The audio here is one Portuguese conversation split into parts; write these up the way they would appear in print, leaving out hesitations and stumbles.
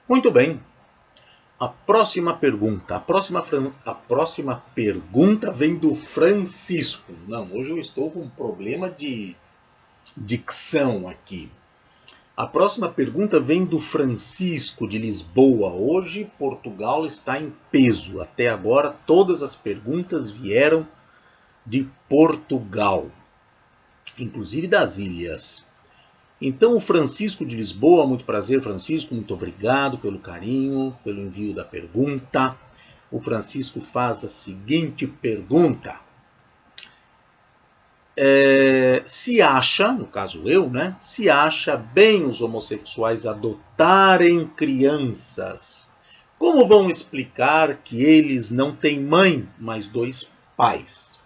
Muito bem. A próxima pergunta. A próxima pergunta vem do Francisco. Não, hoje eu estou com um problema de dicção aqui. A próxima pergunta vem do Francisco de Lisboa. Hoje Portugal está em peso. Até agora todas as perguntas vieram de Portugal, inclusive das ilhas. Então o Francisco de Lisboa, muito prazer Francisco, muito obrigado pelo carinho, pelo envio da pergunta. O Francisco faz a seguinte pergunta. Se acha, no caso eu, né? Se acha bem os homossexuais adotarem crianças? Como vão explicar que eles não têm mãe, mas dois pais?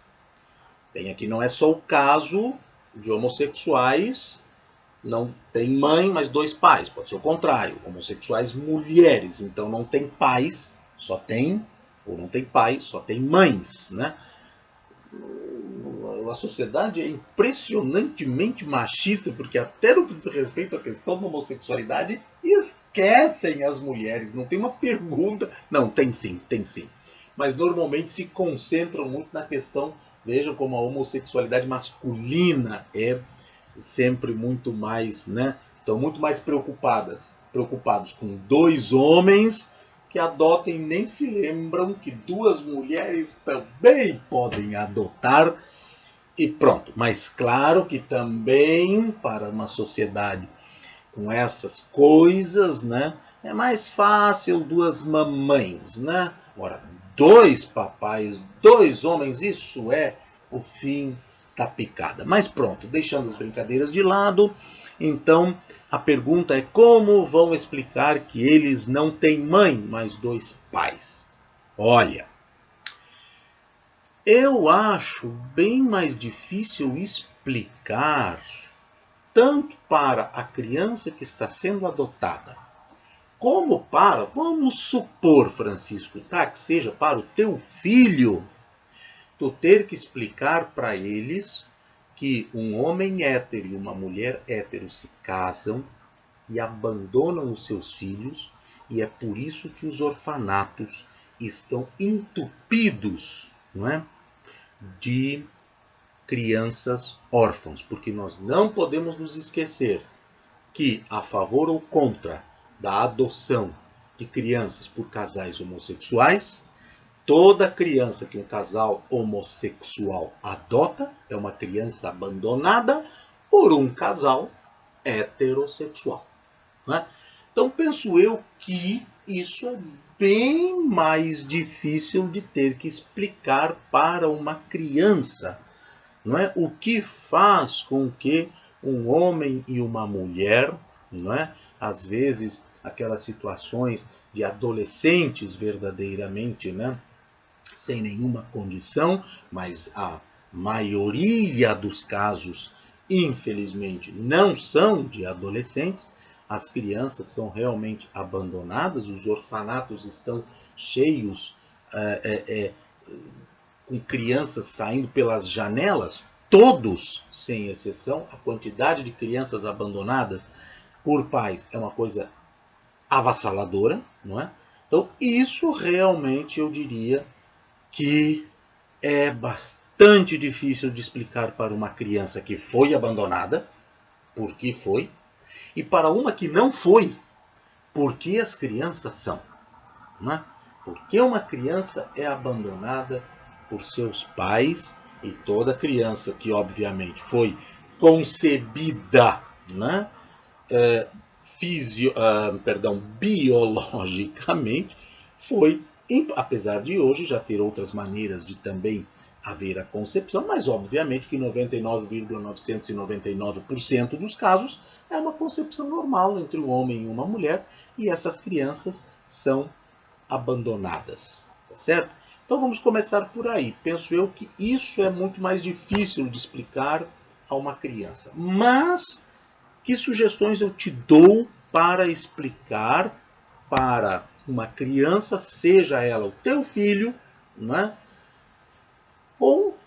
Bem, aqui não é só o caso de homossexuais não tem mãe, mas dois pais. Pode ser o contrário. Homossexuais mulheres, então não tem pais, só tem, ou não tem pais, só tem mães, né? A sociedade é impressionantemente machista, porque até no que diz respeito à questão da homossexualidade, esquecem as mulheres. Não tem uma pergunta. Não, tem sim, tem sim. Mas normalmente se concentram muito na questão, vejam como a homossexualidade masculina é sempre muito mais, né? Estão muito mais preocupados com dois homens que adotam e nem se lembram que duas mulheres também podem adotar e pronto. Mas claro que também para uma sociedade com essas coisas, né? É mais fácil duas mamães, né? Agora, dois papais, dois homens, isso é o fim da picada. Mas pronto, deixando as brincadeiras de lado, então a pergunta é como vão explicar que eles não têm mãe, mas dois pais? Olha, eu acho bem mais difícil explicar tanto para a criança que está sendo adotada, como para, vamos supor, Francisco, tá, que seja para o teu filho, tu ter que explicar para eles que um homem hétero e uma mulher hétero se casam e abandonam os seus filhos, e é por isso que os orfanatos estão entupidos, não é, de crianças órfãos, porque nós não podemos nos esquecer que, a favor ou contra da adoção de crianças por casais homossexuais, toda criança que um casal homossexual adota é uma criança abandonada por um casal heterossexual, né? Então penso eu que isso é bem mais difícil de ter que explicar para uma criança, não é? O que faz com que um homem e uma mulher, não é? Às vezes aquelas situações de adolescentes verdadeiramente, né? Sem nenhuma condição, mas a maioria dos casos, infelizmente, não são de adolescentes. As crianças são realmente abandonadas, os orfanatos estão cheios com crianças saindo pelas janelas, todos, sem exceção. A quantidade de crianças abandonadas por pais é uma coisa avassaladora, não é? Então, isso realmente eu diria que é bastante difícil de explicar para uma criança que foi abandonada, por que foi, e para uma que não foi, por que as crianças são, não é? Porque uma criança é abandonada por seus pais, e toda criança que obviamente foi concebida, né, biologicamente, foi, apesar de hoje já ter outras maneiras de também haver a concepção, mas obviamente que 99,999% dos casos é uma concepção normal entre um homem e uma mulher, e essas crianças são abandonadas, tá certo? Então vamos começar por aí. Penso eu que isso é muito mais difícil de explicar a uma criança. Mas que sugestões eu te dou para explicar para uma criança, seja ela o teu filho, né? Ou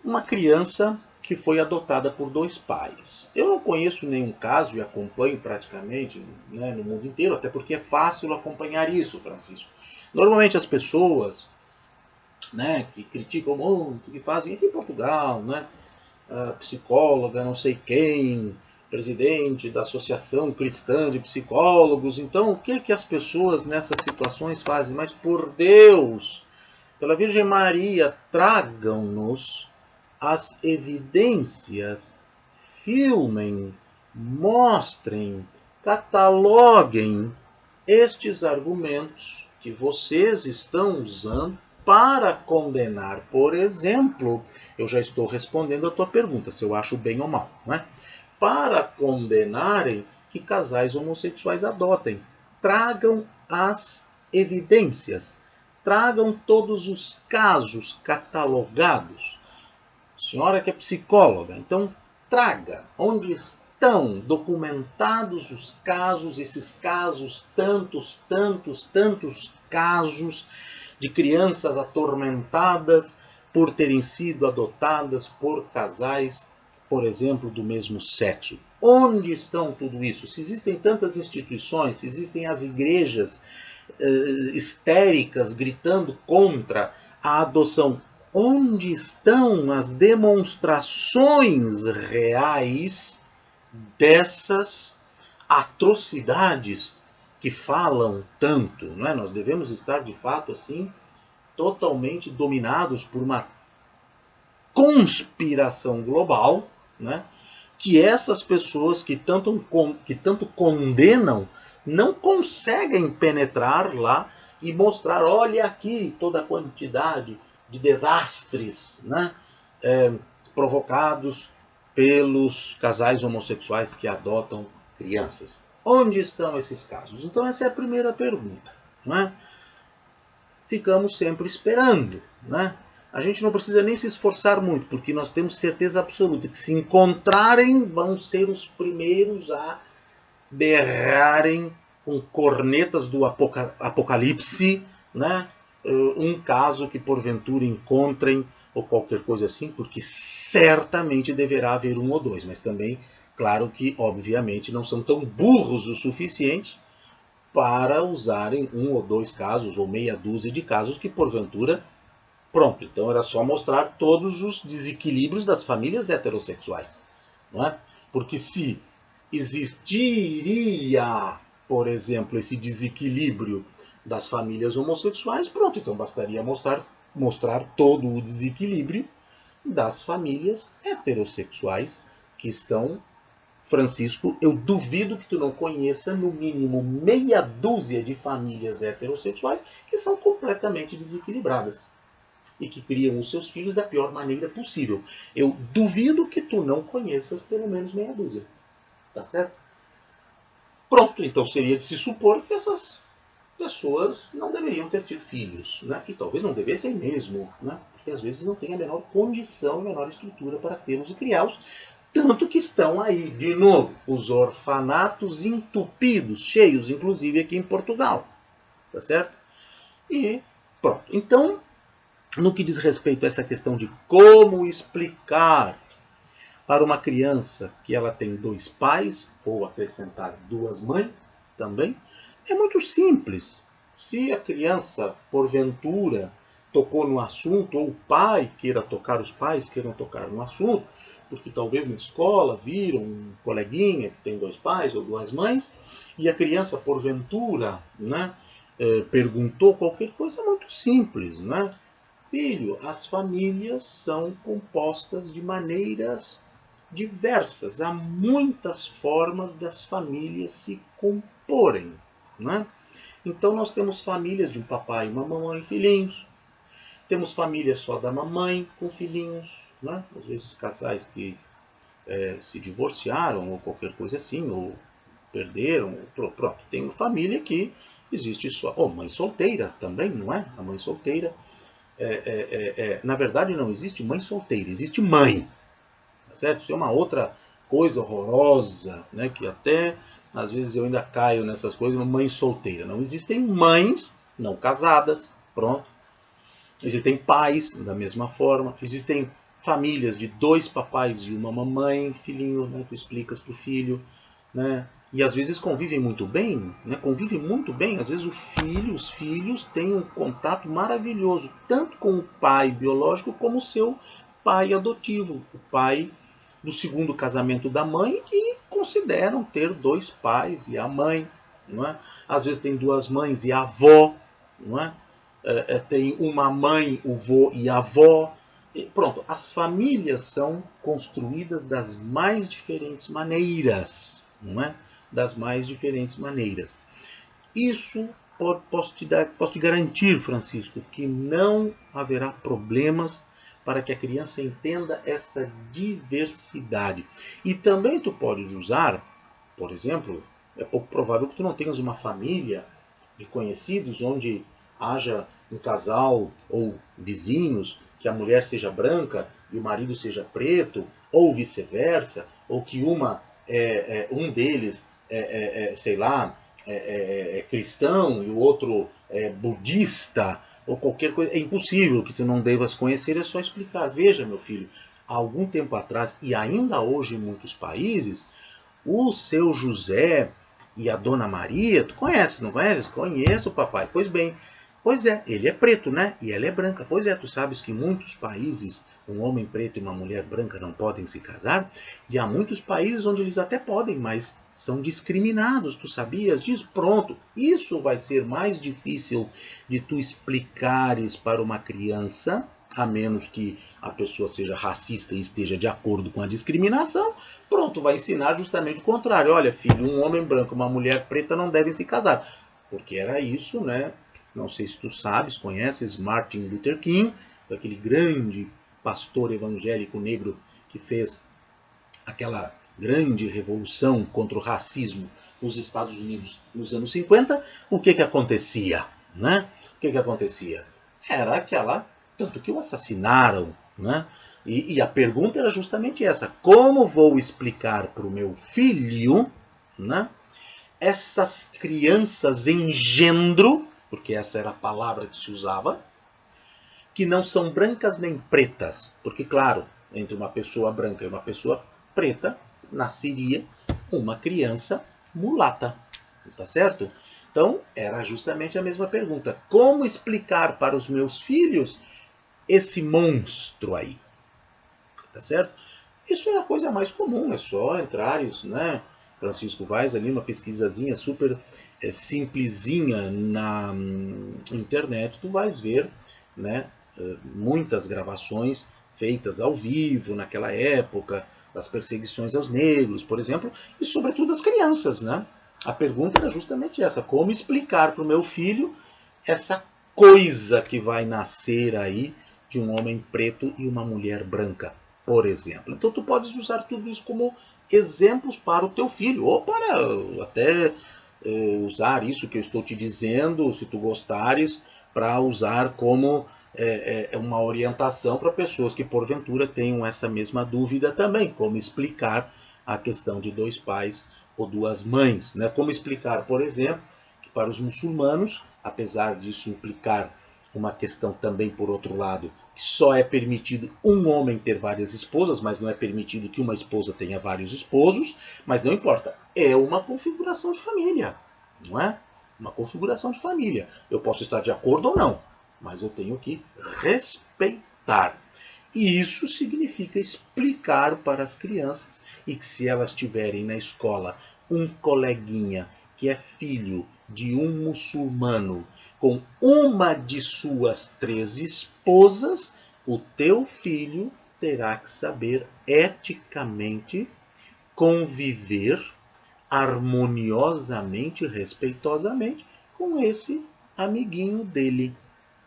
uma criança que foi adotada por dois pais. Eu não conheço nenhum caso e acompanho praticamente, né, no mundo inteiro, até porque é fácil acompanhar isso, Francisco. Normalmente as pessoas, né, que criticam muito, que fazem aqui em Portugal, né, a psicóloga não sei quem, presidente da Associação Cristã de Psicólogos. Então, o que as pessoas nessas situações fazem? Mas por Deus, pela Virgem Maria, tragam-nos as evidências, filmem, mostrem, cataloguem estes argumentos que vocês estão usando para condenar, por exemplo, eu já estou respondendo a tua pergunta, se eu acho bem ou mal, né? Para condenarem que casais homossexuais adotem. Tragam as evidências, tragam todos os casos catalogados. A senhora que é psicóloga, então traga onde estão documentados os casos, esses casos, tantos casos de crianças atormentadas por terem sido adotadas por casais, por exemplo, do mesmo sexo. Onde estão tudo isso? Se existem tantas instituições, se existem as igrejas histéricas gritando contra a adoção, onde estão as demonstrações reais dessas atrocidades que falam tanto, não é? Nós devemos estar, de fato, assim, totalmente dominados por uma conspiração global, né? Que essas pessoas que tanto condenam não conseguem penetrar lá e mostrar, olha aqui toda a quantidade de desastres, né? Provocados pelos casais homossexuais que adotam crianças. Onde estão esses casos? Então essa é a primeira pergunta, né? Ficamos sempre esperando, né? A gente não precisa nem se esforçar muito, porque nós temos certeza absoluta que se encontrarem, vão ser os primeiros a berrarem com cornetas do apocalipse, né? Um caso que porventura encontrem ou qualquer coisa assim, porque certamente deverá haver um ou dois, mas também, claro que, obviamente, não são tão burros o suficiente para usarem um ou dois casos, ou meia dúzia de casos que, porventura, pronto. Então era só mostrar todos os desequilíbrios das famílias heterossexuais, não é? Porque se existiria, por exemplo, esse desequilíbrio das famílias homossexuais, pronto, então bastaria mostrar todo o desequilíbrio das famílias heterossexuais que estão. Francisco, eu duvido que tu não conheça no mínimo meia dúzia de famílias heterossexuais que são completamente desequilibradas e que criam os seus filhos da pior maneira possível. Eu duvido que tu não conheças pelo menos meia dúzia. Tá certo? Pronto, então seria de se supor que essas pessoas não deveriam ter tido filhos, né? E talvez não devessem mesmo, né? Porque às vezes não tem a menor condição, a menor estrutura para tê-los e criá-los. Tanto que estão aí, de novo, os orfanatos entupidos, cheios, inclusive aqui em Portugal. Tá certo? E pronto. Então, no que diz respeito a essa questão de como explicar para uma criança que ela tem dois pais, ou acrescentar duas mães também, é muito simples. Se a criança, porventura, tocou no assunto, ou o pai queira tocar, os pais queiram tocar no assunto, porque talvez na escola viram um coleguinha que tem dois pais ou duas mães, e a criança, porventura, né, perguntou qualquer coisa, é muito simples, né? Filho, as famílias são compostas de maneiras diversas. Há muitas formas das famílias se comporem, né? Então nós temos famílias de um papai e uma mamãe e filhinhos. Temos famílias só da mamãe com filhinhos, né? Às vezes casais que se divorciaram ou qualquer coisa assim, ou perderam, pronto. Tem uma família que existe só. Ou mãe solteira também, não é? A mãe solteira. Na verdade não existe mãe solteira, existe mãe. Tá certo? Isso é uma outra coisa horrorosa, né? Que até às vezes eu ainda caio nessas coisas, mãe solteira. Não existem mães não casadas, pronto. Existem pais da mesma forma, existem famílias de 2 papais e uma mamãe, filhinho, né? Tu explicas para o filho, né? E às vezes convivem muito bem, né? Convivem muito bem. Às vezes os filhos têm um contato maravilhoso, tanto com o pai biológico como o seu pai adotivo, o pai do segundo casamento da mãe, e consideram ter 2 pais e a mãe, não é? Às vezes tem 2 mães e a avó, não é? Tem uma mãe, o vô e a avó. E pronto, as famílias são construídas das mais diferentes maneiras, não é? Das mais diferentes maneiras. Isso posso te garantir, Francisco, que não haverá problemas para que a criança entenda essa diversidade. E também tu podes usar, por exemplo, é pouco provável que tu não tenhas uma família de conhecidos onde haja um casal ou vizinhos que a mulher seja branca e o marido seja preto, ou vice-versa, ou que um deles sei lá, cristão e o outro budista, ou qualquer coisa. É impossível que tu não devas conhecer, é só explicar. Veja, meu filho, há algum tempo atrás, e ainda hoje em muitos países, o seu José e a dona Maria, tu conheces, não conheces? Conheço, papai. Pois bem, pois é, ele é preto, né? E ela é branca. Pois é, tu sabes que em muitos países um homem preto e uma mulher branca não podem se casar? E há muitos países onde eles até podem, mas são discriminados. Tu sabias disso? Pronto. Isso vai ser mais difícil de tu explicares para uma criança, a menos que a pessoa seja racista e esteja de acordo com a discriminação. Pronto, vai ensinar justamente o contrário. Olha, filho, um homem branco e uma mulher preta não devem se casar. Porque era isso, né? Não sei se tu sabes, conheces Martin Luther King, aquele grande pastor evangélico negro que fez aquela grande revolução contra o racismo nos Estados Unidos nos anos 50. O que acontecia? Né? O que acontecia? Era aquela... Tanto que o assassinaram, né? E a pergunta era justamente essa. Como vou explicar para o meu filho, né, essas crianças engendro, porque essa era a palavra que se usava, que não são brancas nem pretas? Porque, claro, entre uma pessoa branca e uma pessoa preta, nasceria uma criança mulata. Tá certo? Então, era justamente a mesma pergunta. Como explicar para os meus filhos esse monstro aí? Tá certo? Isso é a coisa mais comum, é só entrares, né, Francisco Vaz, ali uma pesquisazinha super simplesinha na internet, tu vais ver, né, muitas gravações feitas ao vivo naquela época, das perseguições aos negros, por exemplo, e sobretudo as crianças, né? A pergunta era justamente essa: como explicar para o meu filho essa coisa que vai nascer aí de um homem preto e uma mulher branca, por exemplo? Então tu podes usar tudo isso como exemplos para o teu filho, ou para até usar isso que eu estou te dizendo, se tu gostares, para usar como uma orientação para pessoas que porventura tenham essa mesma dúvida também, como explicar a questão de 2 pais ou 2 mães, né? Como explicar, por exemplo, que para os muçulmanos, apesar disso implicar uma questão também, por outro lado, que só é permitido um homem ter várias esposas, mas não é permitido que uma esposa tenha vários esposos, mas não importa, é uma configuração de família, não é? Uma configuração de família. Eu posso estar de acordo ou não, mas eu tenho que respeitar. E isso significa explicar para as crianças, e que se elas tiverem na escola um coleguinha que é filho de um muçulmano com uma de suas 3 esposas, o teu filho terá que saber eticamente conviver harmoniosamente, respeitosamente com esse amiguinho dele.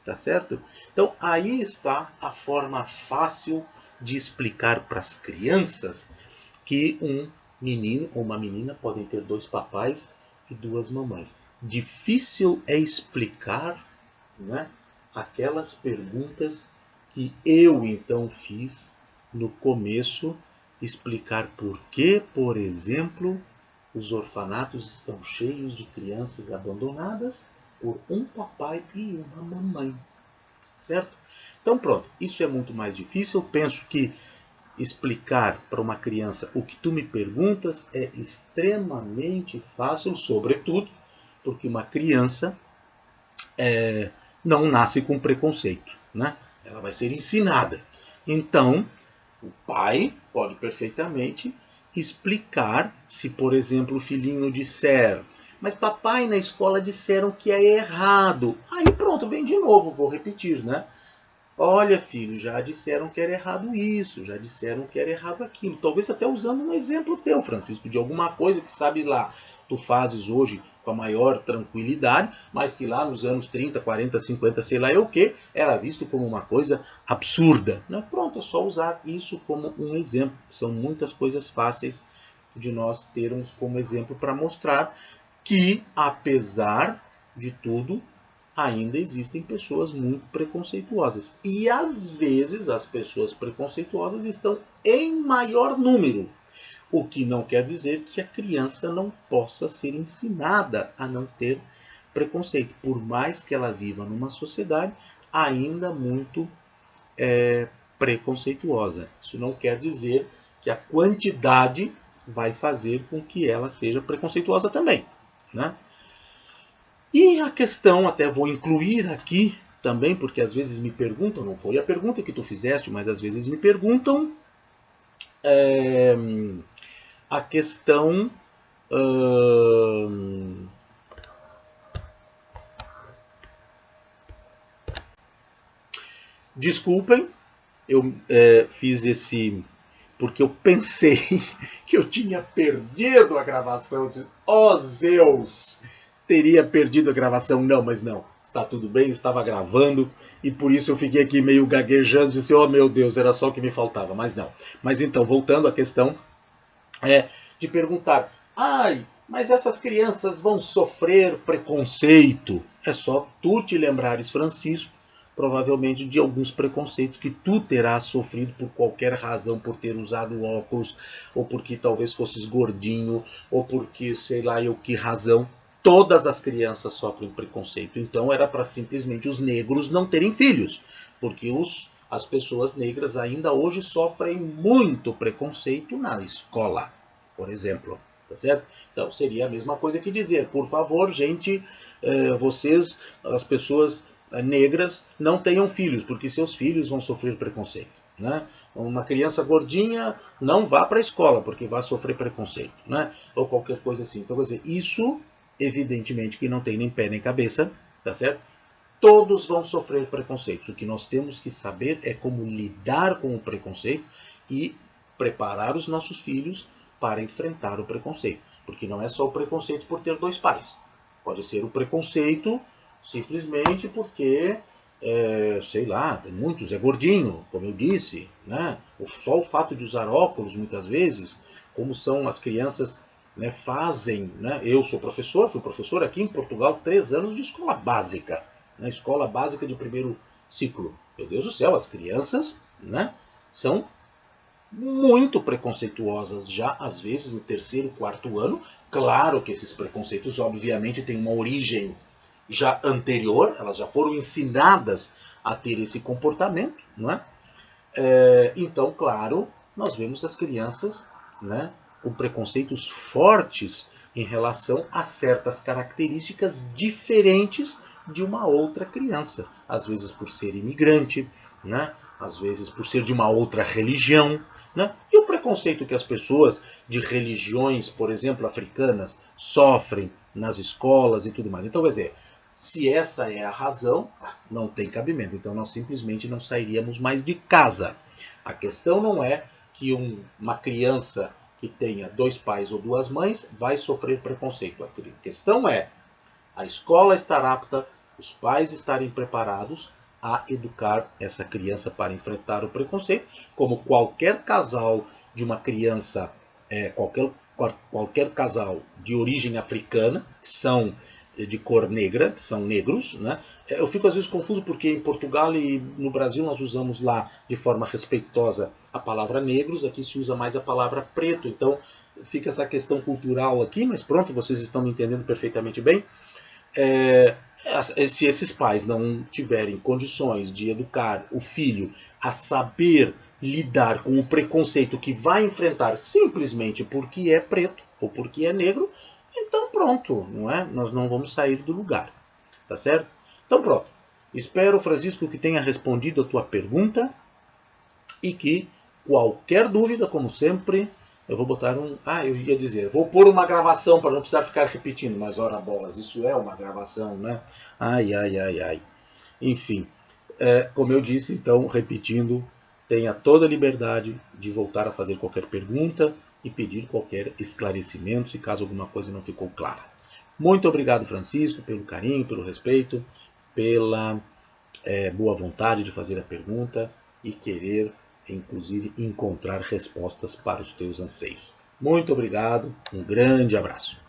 Tá certo? Então, aí está a forma fácil de explicar para as crianças que um menino ou uma menina podem ter 2 papais e 2 mamães. Difícil é explicar, né, aquelas perguntas que eu então fiz no começo, explicar por que, por exemplo, os orfanatos estão cheios de crianças abandonadas por um papai e uma mamãe. certo? Então pronto, isso é muito mais difícil. Eu penso que explicar para uma criança o que tu me perguntas é extremamente fácil, sobretudo porque uma criança não nasce com preconceito, né? Ela vai ser ensinada. Então, o pai pode perfeitamente explicar se, por exemplo, o filhinho disser: mas papai, na escola disseram que é errado. Aí pronto, vem de novo, vou repetir, né? Olha, filho, já disseram que era errado isso, já disseram que era errado aquilo. Talvez até usando um exemplo teu, Francisco, de alguma coisa que, sabe lá, tu fazes hoje com a maior tranquilidade, mas que lá nos anos 30, 40, 50, sei lá o que, era visto como uma coisa absurda. Né? Pronto, é só usar isso como um exemplo. São muitas coisas fáceis de nós termos como exemplo para mostrar que, apesar de tudo, ainda existem pessoas muito preconceituosas. E às vezes as pessoas preconceituosas estão em maior número. O que não quer dizer que a criança não possa ser ensinada a não ter preconceito, por mais que ela viva numa sociedade ainda muito preconceituosa. Isso não quer dizer que a quantidade vai fazer com que ela seja preconceituosa também, né? E a questão, até vou incluir aqui também, porque às vezes me perguntam, não foi a pergunta que tu fizeste, mas às vezes me perguntam a questão desculpem, eu fiz esse porque eu pensei que eu tinha perdido a gravação. Oh, Zeus! Teria perdido a gravação. Não, mas não. Está tudo bem, estava gravando. E por isso eu fiquei aqui meio gaguejando. Disse, oh meu Deus, era só o que me faltava. Mas não. Mas então, voltando à questão de perguntar. Ai, mas essas crianças vão sofrer preconceito. É só tu te lembrares, Francisco, provavelmente de alguns preconceitos que tu terás sofrido por qualquer razão, por ter usado óculos, ou porque talvez fosses gordinho, ou porque sei lá eu que razão. Todas as crianças sofrem preconceito. Então era para simplesmente os negros não terem filhos, porque as pessoas negras ainda hoje sofrem muito preconceito na escola, por exemplo. Tá certo? Então seria a mesma coisa que dizer, por favor, gente, vocês, as pessoas negras, não tenham filhos, porque seus filhos vão sofrer preconceito. Né? Uma criança gordinha não vá para a escola, porque vai sofrer preconceito. Né? Ou qualquer coisa assim. Então, quer dizer, isso, evidentemente, que não tem nem pé nem cabeça, tá certo? Todos vão sofrer preconceito. O que nós temos que saber é como lidar com o preconceito e preparar os nossos filhos para enfrentar o preconceito. Porque não é só o preconceito por ter dois pais. Pode ser o preconceito simplesmente porque, sei lá, tem muitos, é gordinho, como eu disse, né? Só o fato de usar óculos, muitas vezes, como são as crianças, né, fazem, né? Eu sou professor, fui professor aqui em Portugal 3 anos de escola básica, né? Escola básica de primeiro ciclo. Meu Deus do céu, as crianças, né, são muito preconceituosas já, às vezes, no 3º, 4º ano. Claro que esses preconceitos, obviamente, têm uma origem já anterior, elas já foram ensinadas a ter esse comportamento, não é? Então, claro, nós vemos as crianças, né, com preconceitos fortes em relação a certas características diferentes de uma outra criança. Às vezes por ser imigrante, né? Às vezes por ser de uma outra religião. Né? E o preconceito que as pessoas de religiões, por exemplo, africanas, sofrem nas escolas e tudo mais. Então, quer dizer, se essa é a razão, não tem cabimento. Então, nós simplesmente não sairíamos mais de casa. A questão não é que uma criança que tenha 2 pais ou 2 mães vai sofrer preconceito. A questão é a escola estar apta, os pais estarem preparados a educar essa criança para enfrentar o preconceito, como qualquer casal de uma criança, qualquer casal de origem africana, que são de cor negra, que são negros, né? Eu fico às vezes confuso porque em Portugal e no Brasil nós usamos lá de forma respeitosa a palavra negros, aqui se usa mais a palavra preto, então fica essa questão cultural aqui, mas pronto, vocês estão me entendendo perfeitamente bem. se esses pais não tiverem condições de educar o filho a saber lidar com o preconceito que vai enfrentar simplesmente porque é preto ou porque é negro, então pronto, não é? Nós não vamos sair do lugar, tá certo? Então pronto. Espero, Francisco, que tenha respondido a tua pergunta e que qualquer dúvida, como sempre, eu vou botar eu ia dizer, vou pôr uma gravação para não precisar ficar repetindo, mas ora bolas, isso é uma gravação, né? Ai. Enfim, como eu disse, então, repetindo, tenha toda a liberdade de voltar a fazer qualquer pergunta e pedir qualquer esclarecimento, se caso alguma coisa não ficou clara. Muito obrigado, Francisco, pelo carinho, pelo respeito, pela boa vontade de fazer a pergunta e querer, inclusive, encontrar respostas para os teus anseios. Muito obrigado, um grande abraço.